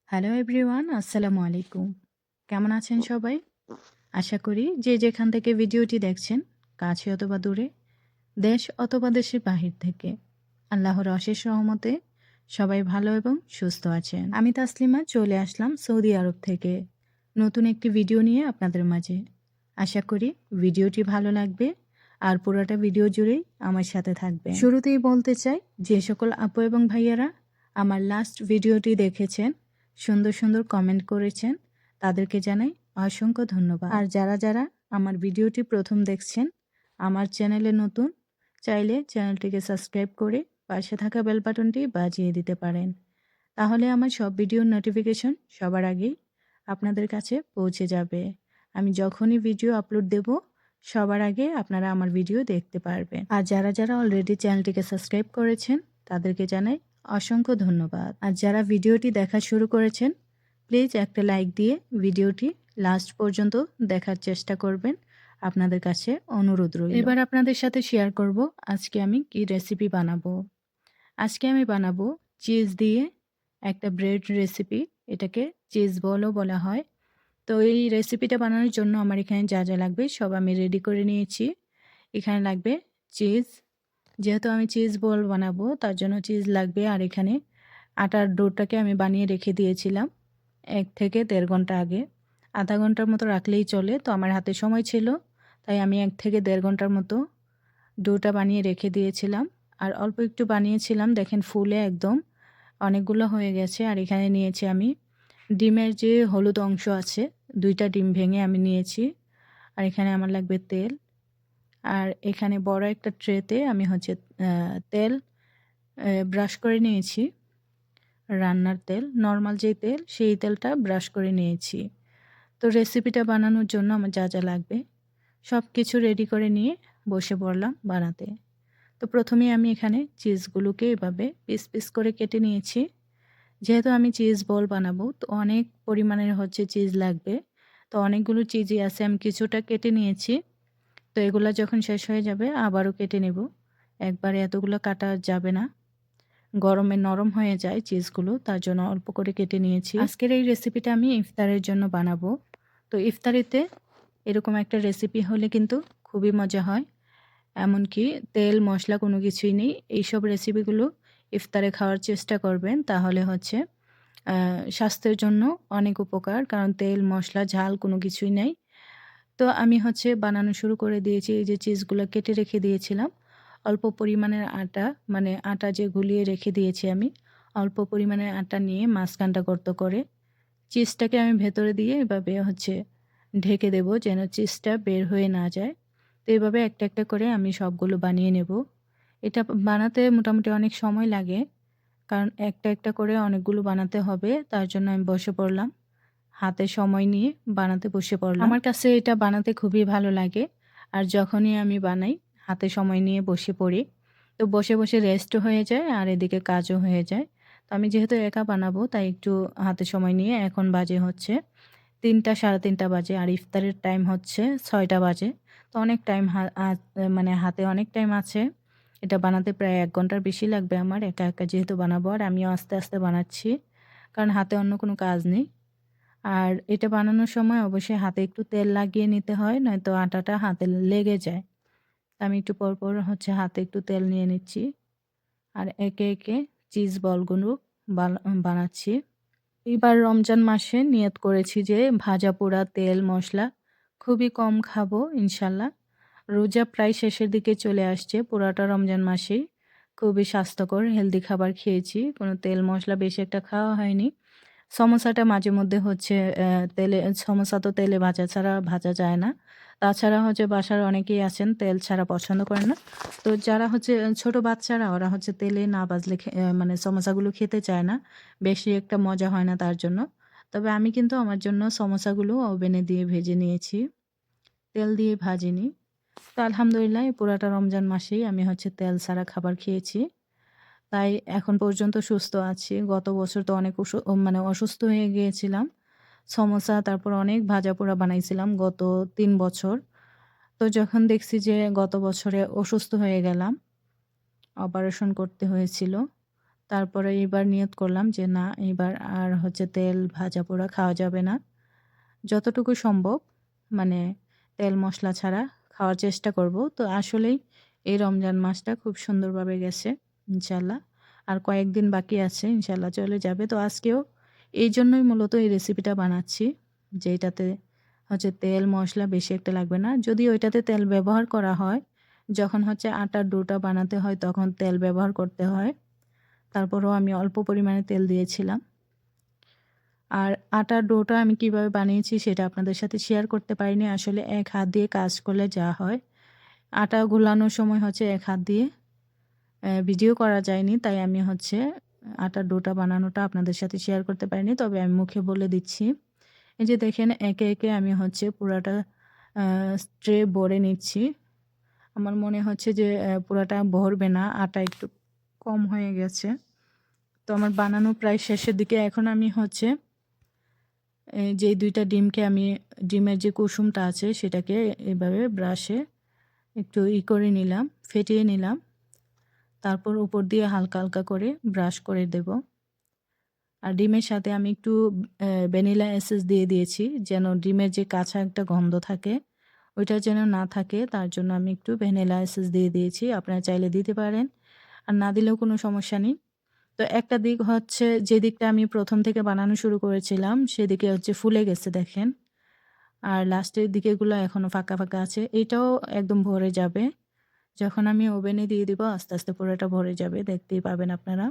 Hello everyone, আসসালামু আলাইকুম। কেমন আছেন সবাই? আশা করি যে যেখান থেকে ভিডিওটি দেখছেন, কাছে অথবা দূরে, দেশ অথবা দেশের বাহির থেকে, আল্লাহর অশেষ রহমতে সবাই ভালো এবং সুস্থ আছেন। আমি তাসলিমা চলে আসলাম সৌদি আরব থেকে নতুন একটি ভিডিও নিয়ে আপনাদের মাঝে। আশা করি ভিডিওটি ভালো লাগবে আর পুরোটা ভিডিও জুড়েই আমার সাথে থাকবে। শুরুতেই বলতে চাই, যে সকল আপু এবং ভাইয়ারা আমার লাস্ট ভিডিওটি দেখেছেন, সুন্দর সুন্দর কমেন্ট করেছেন, তাদেরকে জানাই অসংখ্য ধন্যবাদ। আর যারা যারা আমার ভিডিওটি প্রথম দেখছেন, আমার চ্যানেলে নতুন, চাইলে চ্যানেলটিকে সাবস্ক্রাইব করে পাশে থাকা বেল বাটনটি বাজিয়ে দিতে পারেন। তাহলে আমার সব ভিডিওর নোটিফিকেশন সবার আগেই আপনাদের কাছে পৌঁছে যাবে। আমি যখনই ভিডিও আপলোড দেব, সবার আগে আপনারা আমার ভিডিও দেখতে পারবেন। আর যারা যারা অলরেডি চ্যানেলটিকে সাবস্ক্রাইব করেছেন, তাদেরকে জানাই অসংখ্য ধন্যবাদ। আর যারা ভিডিওটি দেখা শুরু করেছেন, প্লিজ একটা লাইক দিয়ে ভিডিওটি লাস্ট পর্যন্ত দেখার চেষ্টা করবেন, আপনাদের কাছে অনুরোধ রইল। এবার আপনাদের সাথে শেয়ার করব আজকে আমি কি রেসিপি বানাবো। আজকে আমি বানাবো চিজ দিয়ে একটা ব্রেড রেসিপি। এটাকে চিজ বলও বলা হয়। তো এই রেসিপিটা বানানোর জন্য আমার এখানে যা যা লাগবে সব আমি রেডি করে নিয়েছি। এখানে লাগবে চিজ, যেহেতু আমি চিজ বল বানাবো তার জন্য চিজ লাগবে। আর এখানে আটার ডোটাকে আমি বানিয়ে রেখে দিয়েছিলাম 1 থেকে 1.5 ঘন্টা আগে। আধা ঘন্টার মতো রাখলেই চলে, তো আমার হাতে সময় ছিল তাই আমি 1 থেকে 1.5 ঘন্টার মতো ডোটা বানিয়ে রেখে দিয়েছিলাম। আর অল্প একটু বানিয়েছিলাম, দেখেন ফুলে একদম অনেকগুলো হয়ে গেছে। আর এখানে নিয়েছি আমি ডিমের যে হলুদ অংশ আছে, 2টা ডিম ভেঙে আমি নিয়েছি। আর এখানে আমার লাগবে তেল। আর এখানে বড় একটা ট্রেতে আমি তেল ব্রাশ করে নিয়েছি। রান্নার তেল, নর্মাল যে তেল, সেই তেলটা ব্রাশ করে নিয়েছি। তো রেসিপিটা বানানোর জন্য আমার যা যা লাগবে সব কিছু রেডি করে নিয়ে বসে পড়লাম বানাতে। তো প্রথমেই আমি এখানে চিজগুলোকে এভাবে পিস পিস করে কেটে নিয়েছি। যেহেতু আমি চিজ বল বানাবো, তো অনেক পরিমাণের চিজ লাগবে। তো অনেকগুলো চিজই আছে, আমি কিছুটা কেটে নিয়েছি। তো এগুলা যখন শেষ হয়ে যাবে আবারও কেটে নেব। একবারে এতগুলো কাটা যাবে না, গরমে নরম হয়ে যায় চিজগুলো, তার জন্য অল্প করে কেটে নিয়েছি। আজকের এই রেসিপিটা আমি ইফতারের জন্য বানাবো। তো ইফতারিতে এরকম একটা রেসিপি হলে কিন্তু খুবই মজা হয়। এমনকি তেল মশলা কোনো কিছুই নেই। এইসব রেসিপিগুলো ইফতারে খাওয়ার চেষ্টা করবেন, তাহলে স্বাস্থ্যের জন্য অনেক উপকার, কারণ তেল মশলা ঝাল কোনো কিছুই নেই। তো আমি বানানো শুরু করে দিয়েছি। এই যে চিজগুলো কেটে রেখে দিয়েছিলাম, অল্প পরিমাণের আটা, মানে আটা যে গুলিয়ে রেখে দিয়েছি আমি, অল্প পরিমাণের আটা নিয়ে মাঝখানটা গর্ত করে চিজটাকে আমি ভেতরে দিয়ে এভাবে ঢেকে দেব, যেন চিজটা বের হয়ে না যায়। তো এভাবে একটা একটা করে আমি সবগুলো বানিয়ে নেব। এটা বানাতে মোটামুটি অনেক সময় লাগে, কারণ একটা একটা করে অনেকগুলো বানাতে হবে। তার জন্য আমি বসে পড়লাম, হাতে সময় নিয়ে বানাতে বসে পড়লাম। আমার কাছে এটা বানাতে খুবই ভালো লাগে। আর যখনই আমি বানাই, হাতে সময় নিয়ে বসে পড়ি, তো বসে বসে রেস্টও হয়ে যায় আর এদিকে কাজও হয়ে যায়। তো আমি যেহেতু একা বানাবো, তাই একটু হাতে সময় নিয়ে, এখন বাজে 3টা 3:30 বাজে আর ইফতারের টাইম 6টা বাজে। তো অনেক টাইম মানে হাতে অনেক টাইম আছে। এটা বানাতে প্রায় 1 ঘন্টার বেশি লাগবে আমার, একা একা যেহেতু বানাবো। আর আমিও আস্তে আস্তে বানাচ্ছি, কারণ হাতে অন্য কোনো কাজ নেই। আর এটা বানানোর সময় অবশ্যই হাতে একটু তেল লাগিয়ে নিতে হয়, নয়তো আটাটা হাতে লেগে যায়। আমি একটু পর পর হাতে একটু তেল নিয়ে নিচ্ছি আর একে একে চিজ বলগুলো বানাচ্ছি। এবার রমজান মাসে নিয়ত করেছি যে ভাজা পোড়া তেল মশলা খুবই কম খাবো ইনশাল্লাহ। রোজা প্রায় শেষের দিকে চলে আসছে, পুরাটা রমজান মাসেই খুবই স্বাস্থ্যকর হেলদি খাবার খেয়েছি, কোনো তেল মশলা বেশি একটা খাওয়া হয়নি। সমোসাটা মাঝে মধ্যে সমোসা তো তেলে ভাজা ছাড়া ভাজা যায় না। তাছাড়া বাসার অনেকেই আছেন তেল ছাড়া পছন্দ করেন না। তো যারা ছোট বাচ্চারা, ওরা তেলে না ভাজলে মানে সমোসাগুলো খেতে চায় না, বেশি একটা মজা হয় না তার জন্য। তবে আমি কিন্তু আমার জন্য সমোসাগুলো ওভেনে দিয়ে ভেজে নিয়েছি, তেল দিয়ে ভাজিনি। তো আলহামদুলিল্লাহ এই পুরাটা রমজান মাসেই আমি তেল ছাড়া খাবার খেয়েছি, তাই এখন পর্যন্ত সুস্থ আছি। গত বছর তো অনেক মানে অসুস্থ হয়ে গিয়েছিলাম। সমোসা তারপর অনেক ভাজাপোড়া বানাইছিলাম গত 3 বছর। তো যখন দেখছি যে গত বছরে অসুস্থ হয়ে গেলাম, অপারেশন করতে হয়েছিল। তারপরে এবার নিয়ত করলাম যে না, এবার আর হচ্ছে তেল ভাজা পোড়া খাওয়া যাবে না। যতটুকু সম্ভব মানে তেল মশলা ছাড়া খাওয়ার চেষ্টা করব। তো আসলেই এই রমজান মাসটা খুব সুন্দরভাবে গেছে ইনশাআল্লাহ। আর কয়েকদিন বাকি আছে, ইনশাআল্লাহ চলে যাবে। তো আজকেও এইজন্যই মূলত এই রেসিপিটা বানাচ্ছি, যে এটাতে হচ্ছে তেল মশলা বেশি একটা লাগবে না। যদিও এটাতে তেল ব্যবহার করা হয়, যখন হচ্ছে আটার ডোটা বানাতে হয় তখন তেল ব্যবহার করতে হয়। তারপরেও আমি অল্প পরিমাণে তেল দিয়েছিলাম। আর আটার ডোটা আমি কিভাবে বানিয়েছি সেটা আপনাদের সাথে শেয়ার করতে পারিনি। আসলে এক হাত দিয়ে কাজ করলে যা হয়, আটা গুলানোর সময় হচ্ছে এক হাত দিয়ে ভিডিও করা যায়নি। তাই আমি হচ্ছে আটার ডোটা বানানোটা আপনাদের সাথে শেয়ার করতে পারিনি। তবে আমি মুখে বলে দিচ্ছি। এই যে দেখেন একে, একে আমি হচ্ছে পুরাটা ট্রে ভরে নিচ্ছি। আমার মনে হচ্ছে যে পুরাটা ভরবে না, আটা একটু কম হয়ে গেছে। তো আমার বানানো প্রায় শেষের দিকে। এখন আমি হচ্ছে যে ২ টা ডিমকে আমি ডিমের যে কুসুমটা আছে সেটাকে এভাবে ব্রাশে একটু করে নিলাম, ফেটিয়ে নিলাম। তারপর উপর দিয়ে হালকা, হালকা করে ব্রাশ করে দেব। আর ডিমের সাথে আমি একটু ভ্যানিলা এসেন্স দিয়ে দিয়েছি, যেন ডিমের যে কাঁচা একটা গন্ধ থাকে ওইটা যেন না থাকে, তার জন্য আমি একটু ভ্যানিলা এসেন্স দিয়ে দিয়েছি। আপনারা চাইলে দিতে পারেন, আর না দিলেও কোনো সমস্যা নেই। তো একটা দিক হচ্ছে, যে দিকটা আমি ১ম থেকে বানানো শুরু করেছিলাম সেদিকে হচ্ছে ফুলে গেছে দেখেন। আর লাস্টের দিকেগুলো এখনো ফাঁকা, ফাঁকা আছে। এটাও একদম ভরে যাবে। যখন আমি ওভেনে দিয়ে দিব আস্তে, আস্তে পুরোটা ভরে যাবে, দেখতেই পাবেন আপনারা।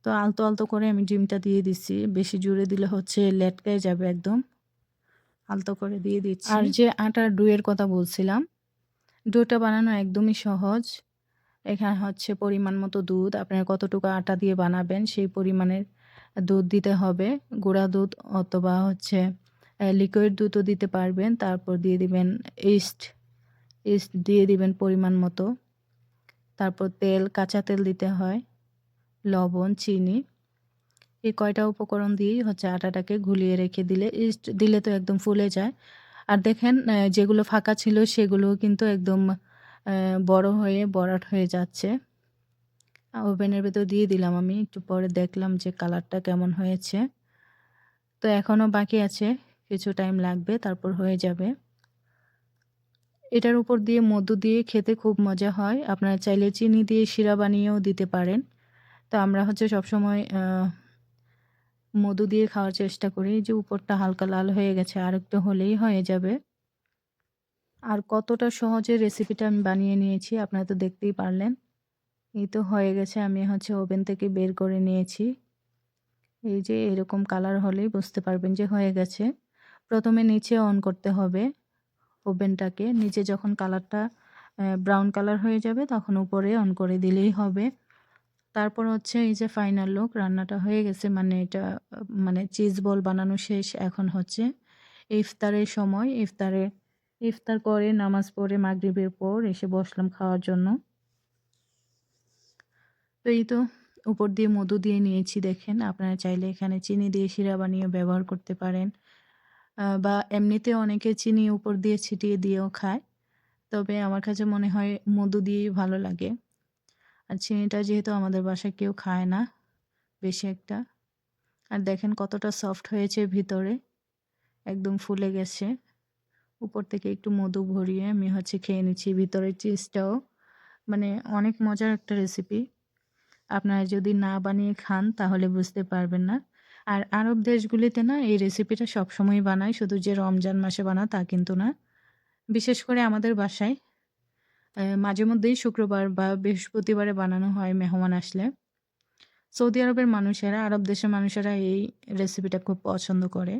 তো আলতো, আলতো করে আমি ডিমটা দিয়ে দিচ্ছি। বেশি জোরে দিলে হচ্ছে লেটকায় যাবে একদম। আলতো করে দিয়ে দিচ্ছি। আর যে আটার ডোয়ের কথা বলছিলাম, ডোটা বানানো একদমই সহজ। এখানে হচ্ছে পরিমাণ মতো দুধ, আপনারা কতটুকু আটা দিয়ে বানাবেন সেই পরিমাণের দুধ দিতে হবে। গুঁড়া দুধ অথবা হচ্ছে লিকুইড দুধও দিতে পারবেন। তারপর দিয়ে দিবেন ইস্ট, ইস্ট দিয়ে দিবেন পরিমাণ মতো। তারপর তেল, কাঁচা তেল দিতে হয়, লবণ, চিনি। এই কয়টা উপকরণ দিয়েই হচ্ছে আটাটাকে ঘুলিয়ে রেখে দিলে, ইস্ট দিলে তো একদম ফুলে যায়। আর দেখেন যেগুলো ফাঁকা ছিল সেগুলোও কিন্তু একদম বড় হয়ে বড়াট হয়ে যাচ্ছে। ওভেনের ভেতর দিয়ে দিলাম আমি। একটু পরে দেখলাম যে কালারটা কেমন হয়েছে। তো এখনও বাকি আছে, কিছু টাইম লাগবে, তারপর হয়ে যাবে। এটার উপর দিয়ে মধু দিয়ে খেতে খুব মজা হয়। আপনারা চাইলে চিনি দিয়ে শিরা বানিয়েও দিতে পারেন। তো আমরা হচ্ছে সবসময় মধু দিয়ে খাওয়ার চেষ্টা করি। যে উপরটা হালকা লাল হয়ে গেছে, আরেকটু হলেই হয়ে যাবে। আর কতটা সহজে রেসিপিটা আমি বানিয়ে নিয়েছি আপনারা তো দেখতেই পারলেন। এই তো হয়ে গেছে, আমি হচ্ছে ওভেন থেকে বের করে নিয়েছি। এই যে এরকম কালার হলেই বুঝতে পারবেন যে হয়ে গেছে। প্রথমে নিচে অন করতে হবে ওভেনটাকে। নিচে যখন কালারটা ব্রাউন কালার হয়ে যাবে তখন উপরে অন করে দিলেই হবে। তারপর হচ্ছে এই যে ফাইনাল লুক, রান্নাটা হয়ে গেছে। মানে এটা মানে চিজ বল বানানো শেষ। এখন হচ্ছে ইফতারের সময়। ইফতার করে নামাজ পড়ে মাগরিবের পর এসে বসলাম খাওয়ার জন্য। তো এই তো উপর দিয়ে মধু দিয়ে নিয়েছি দেখেন। আপনারা চাইলে এখানে চিনি দিয়ে শিরা বানিয়ে ব্যবহার করতে পারেন। বা এমনিতে অনেকে চিনি উপর দিয়ে ছিটিয়ে দিয়েও খায়। তবে আমার কাছে মনে হয় মধু দিয়েই ভালো লাগে। আর চিনিটা যেহেতু আমাদের বাসায় কেউ খায় না বেশি একটা। আর দেখেন কতটা সফট হয়েছে ভিতরে, একদম ফুলে গেছে। উপর থেকে একটু মধু ভরিয়ে আমি হচ্ছে খেয়ে নিচ্ছি। ভিতরের চিজটাও মানে অনেক মজার একটা রেসিপি। আপনারা যদি না বানিয়ে খান তাহলে বুঝতে পারবেন না। আর আরব দেশগুলিতে না এই রেসিপিটা সবসময়ই বানায়, শুধু যে রমজান মাসে বানায় তা কিন্তু না। বিশেষ করে আমাদের বাসায় মাঝেমধ্যেই শুক্রবার বা বৃহস্পতিবারে বানানো হয় মেহমান আসলে। সৌদি আরবের মানুষেরা, আরব দেশের মানুষেরা এই রেসিপিটা খুব পছন্দ করে।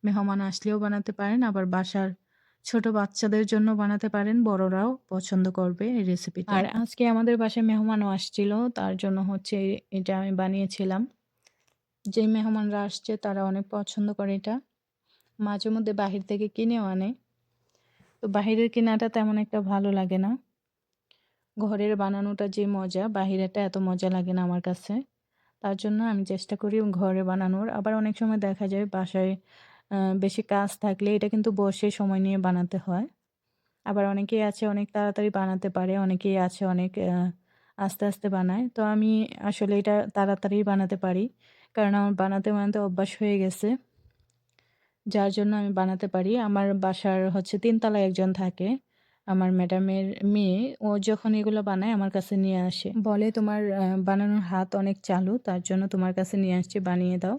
মেহমান আসলেও বানাতে পারেন, আবার বাসার ছোট বাচ্চাদের জন্য বানাতে পারেন, বড়রাও পছন্দ করবে এই রেসিপিটা। আর আজকে আমাদের বাসায় মেহমানও আসছিল, তার জন্য হচ্ছে এটা আমি বানিয়েছিলাম। যেই মেহমানরা আসছে তারা অনেক পছন্দ করে এটা। মাঝে মধ্যে বাহির থেকে কিনেও আনে। তো বাহিরের কেনাটা তেমন একটা ভালো লাগে না। ঘরের বানানোটা যে মজা, বাহিরেরটা এত মজা লাগে না আমার কাছে। তার জন্য আমি চেষ্টা করি ঘরে বানানোর। আবার অনেক সময় দেখা যায় বাসায় বেশি কাজ থাকলে এটা কিন্তু বসে সময় নিয়ে বানাতে হয়। আবার অনেকেই আছে অনেক তাড়াতাড়ি বানাতে পারে, অনেকেই আছে অনেক আস্তে, আস্তে বানায়। তো আমি আসলে এটা তাড়াতাড়ি বানাতে পারি। কারণ আমার বানাতে, বানাতে অভ্যাস হয়ে গেছে। যার জন্য আমি বানাতে পারি। আমার বাসার হচ্ছে ৩ তলায় একজন থাকে। আমার ম্যাডামের মেয়ে। ও যখন এগুলো বানায় আমার কাছে নিয়ে আসে। বলে, "তোমার বানানোর হাত অনেক চালু। তার জন্য তোমার কাছে নিয়ে আসছি, বানিয়ে দাও।"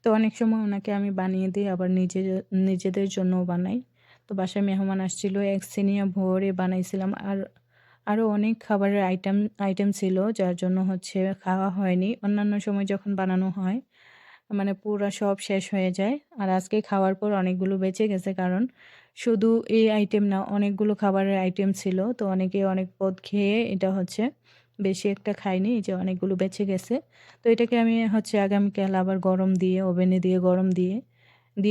তো অনেক সময় ওনাকে আমি বানিয়ে দিই, আবার নিজেদের জন্যও বানাই। তো বাসায় মেহমান আসছিল, এক সিনিয়া ভরে বানাইছিলাম। আর আরও অনেক খাবারের আইটেম ছিল, যার জন্য হচ্ছে খাওয়া হয়নি। অন্যান্য সময় যখন বানানো হয় মানে পুরা সব শেষ হয়ে যায়। আর আজকে খাওয়ার পর অনেকগুলো বেঁচে গেছে, কারণ শুধু এই আইটেম না, অনেকগুলো খাবারের আইটেম ছিল। তো অনেকে অনেক পদ খেয়ে এটা হচ্ছে বেশি একটা খায়নি, এই যে অনেকগুলো বেঁচে গেছে। তো এটাকে আমি হচ্ছে আগামীকাল আবার গরম দিয়ে, ওভেনে দিয়ে গরম দিয়ে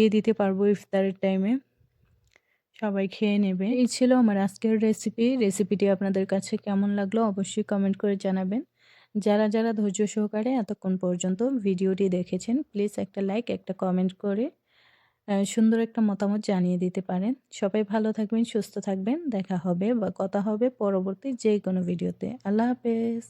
দিতে পারবো ইফতারের টাইমে। সবাই খেয়ে নেবে। এই ছিল আমার আজকের রেসিপি। রেসিপিটি আপনাদের কাছে কেমন লাগলো অবশ্যই কমেন্ট করে জানাবেন। যারা ধৈর্য সহকারে এতক্ষণ পর্যন্ত ভিডিওটি দেখেছেন, প্লিজ একটা লাইক, একটা কমেন্ট করে সুন্দর একটা মতামত জানিয়ে দিতে পারেন। সবাই ভালো থাকবেন, সুস্থ থাকবেন। দেখা হবে বা কথা হবে পরবর্তী যেকোনো ভিডিওতে। আল্লাহ হাফেজ।